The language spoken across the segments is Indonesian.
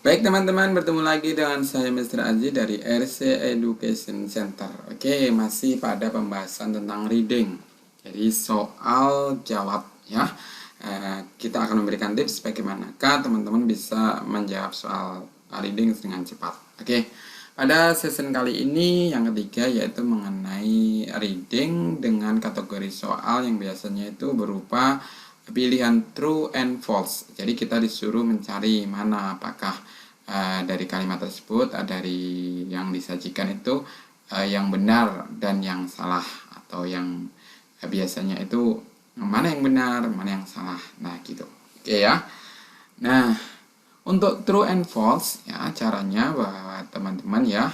Baik teman-teman, bertemu lagi dengan saya Mr. Aji dari RC Education Center. Oke, masih pada pembahasan tentang reading. Jadi soal jawab ya. Kita akan memberikan tips bagaimanakah teman-teman bisa menjawab soal reading dengan cepat. Oke, pada session kali ini yang ketiga yaitu mengenai reading dengan kategori soal yang biasanya itu berupa pilihan true and false. Jadi kita disuruh mencari mana apakah dari kalimat tersebut dari yang disajikan itu yang benar dan yang salah, atau yang biasanya itu mana yang benar, mana yang salah. Nah, gitu. Oke ya. Nah, untuk true and false ya caranya bahwa teman-teman ya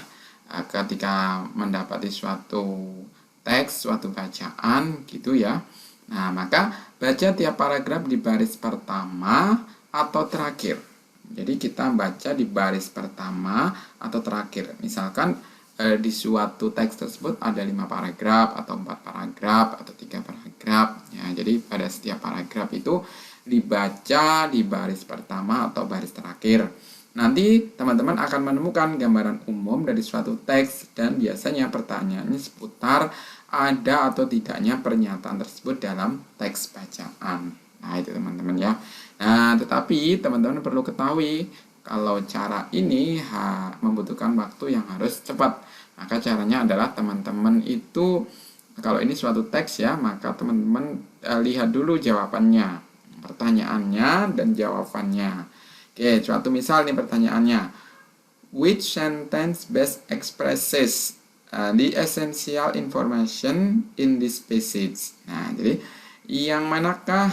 ketika mendapati suatu teks, suatu bacaan gitu ya. Nah, maka baca tiap paragraf di baris pertama atau terakhir. Jadi kita baca di baris pertama atau terakhir. Misalkan di suatu teks tersebut ada 5 paragraf atau 4 paragraf atau 3 paragraf. Ya, jadi pada setiap paragraf itu dibaca di baris pertama atau baris terakhir. Nanti teman-teman akan menemukan gambaran umum dari suatu teks dan biasanya pertanyaannya seputar ada atau tidaknya pernyataan tersebut dalam teks bacaan. Nah, itu teman-teman ya. Nah, tetapi teman-teman perlu ketahui kalau cara ini membutuhkan waktu yang harus cepat. Maka caranya adalah teman-teman itu kalau ini suatu teks ya, maka teman-teman lihat dulu jawabannya, pertanyaannya dan jawabannya. Oke, suatu misal nih pertanyaannya. Which sentence best expresses the essential information in this passage? Nah, jadi yang manakah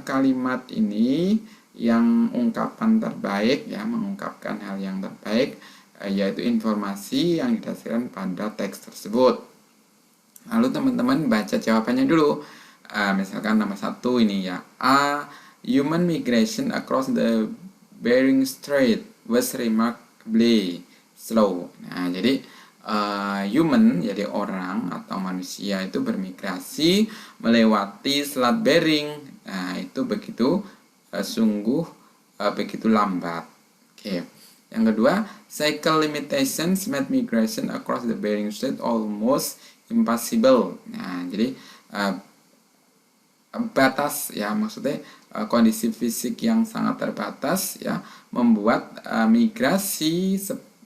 kalimat ini yang ungkapan terbaik ya, mengungkapkan hal yang terbaik yaitu informasi yang didasarkan pada teks tersebut. Lalu teman-teman baca jawabannya dulu. Misalkan nomor 1 ini ya, A. Human migration across the Bering Strait was remarkably slow. Nah, jadi human, jadi orang atau manusia itu bermigrasi melewati Selat Bering. Nah, itu begitu begitu lambat. Oke. Yang kedua, cycle limitations made migration across the Bering Strait almost impossible. Nah, jadi batas ya, maksudnya kondisi fisik yang sangat terbatas ya membuat migrasi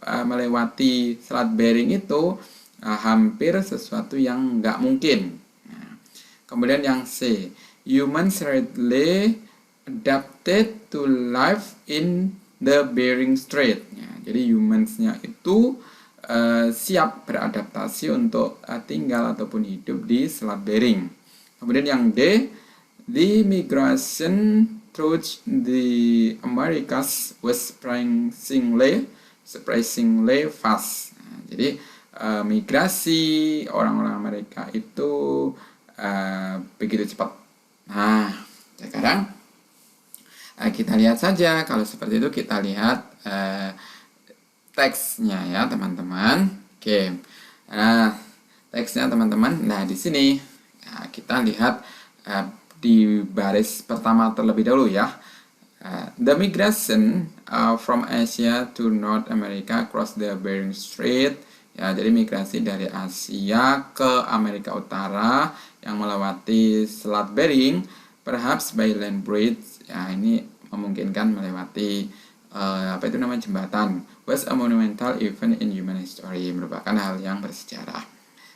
melewati Selat Bering itu hampir sesuatu yang nggak mungkin. Nah, kemudian yang C, humans readily adapted to life in the Bering Strait. Ya, jadi humansnya itu siap beradaptasi untuk tinggal ataupun hidup di Selat Bering. Kemudian yang D, the migration through the Americas was surprisingly fast. Nah, jadi migrasi orang-orang Amerika itu begitu cepat. Nah, sekarang kita lihat saja. Kalau seperti itu kita lihat teksnya ya teman-teman. Oke. Nah, teksnya teman-teman. Nah, di sini kita lihat di baris pertama terlebih dahulu ya. The migration from Asia to North America across the Bering Strait. Ya, jadi migrasi dari Asia ke Amerika Utara yang melewati Selat Bering, perhaps by land bridge. Ya, ini memungkinkan melewati apa itu namanya jembatan. Was a monumental event in human history, merupakan hal yang bersejarah.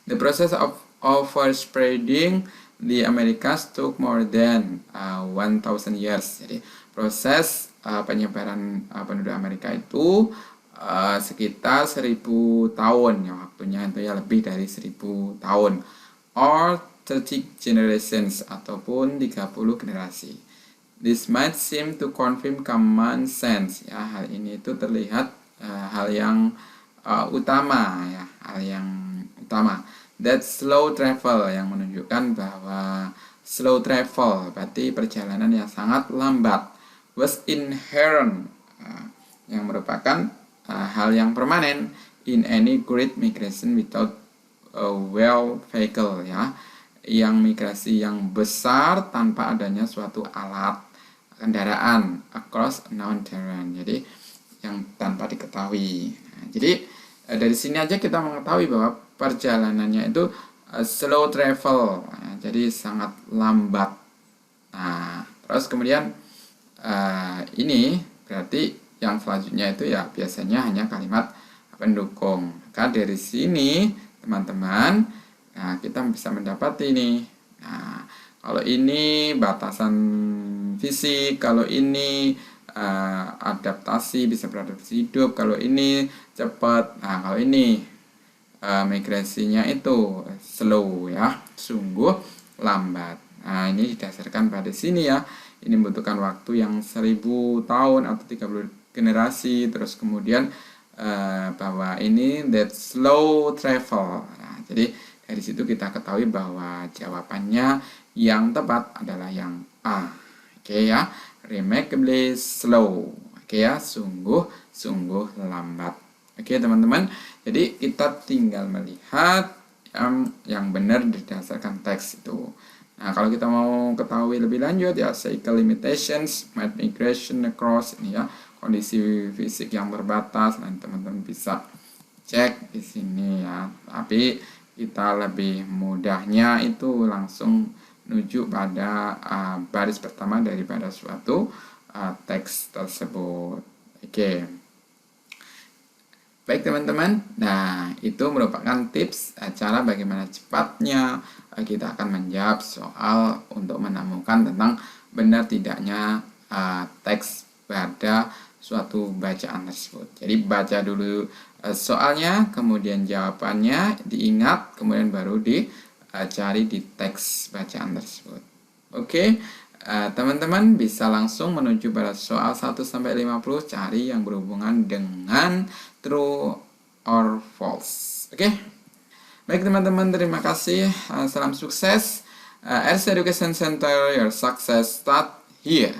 The process of overspreading the Americas took more than 1,000 years. Jadi proses penyebaran penduduk Amerika itu sekitar 1.000 tahun ya, waktunya itu ya lebih dari 1.000 tahun, or 30 generations ataupun 30 generasi. This might seem to confirm common sense ya, hal ini itu terlihat hal yang utama ya, hal yang utama. That slow travel, yang menunjukkan bahwa slow travel berarti perjalanan yang sangat lambat. Was inherent, yang merupakan hal yang permanen in any great migration without a well vehicle ya, yang migrasi yang besar tanpa adanya suatu alat kendaraan across known terrain. Jadi yang tanpa diketahui. Nah, jadi dari sini aja kita mengetahui bahwa perjalanannya itu slow travel, nah, jadi sangat lambat. Nah, terus kemudian ini berarti yang selanjutnya itu ya biasanya hanya kalimat pendukung. Maka dari sini teman-teman, nah kita bisa mendapat ini. Nah, kalau ini batasan fisik, kalau ini adaptasi, bisa beradaptasi hidup, kalau ini cepat, nah kalau ini migrasinya itu slow ya, sungguh lambat. Nah, ini didasarkan pada sini ya. Ini membutuhkan waktu yang 1000 tahun atau 30 generasi. Terus kemudian bahwa ini that slow travel. Nah, jadi dari situ kita ketahui bahwa jawabannya yang tepat adalah yang A. Oke ya, remarkably slow. Oke ya, sungguh lambat. Oke teman-teman, jadi kita tinggal melihat yang benar didasarkan teks itu. Nah, kalau kita mau ketahui lebih lanjut ya, cycle limitations, migration across, ini ya, kondisi fisik yang terbatas. Nanti teman-teman bisa cek di sini ya. Tapi kita lebih mudahnya itu langsung menuju pada baris pertama daripada suatu teks tersebut. Oke. Baik teman-teman, nah itu merupakan tips cara bagaimana cepatnya kita akan menjawab soal untuk menemukan tentang benar tidaknya teks pada suatu bacaan tersebut. Jadi baca dulu soalnya, kemudian jawabannya diingat, kemudian baru dicari di teks bacaan tersebut. Oke. Teman-teman bisa langsung menuju pada soal 1-50, cari yang berhubungan dengan true or false. Oke. Baik teman-teman, terima kasih. Salam sukses. RC Education Center, your success start here.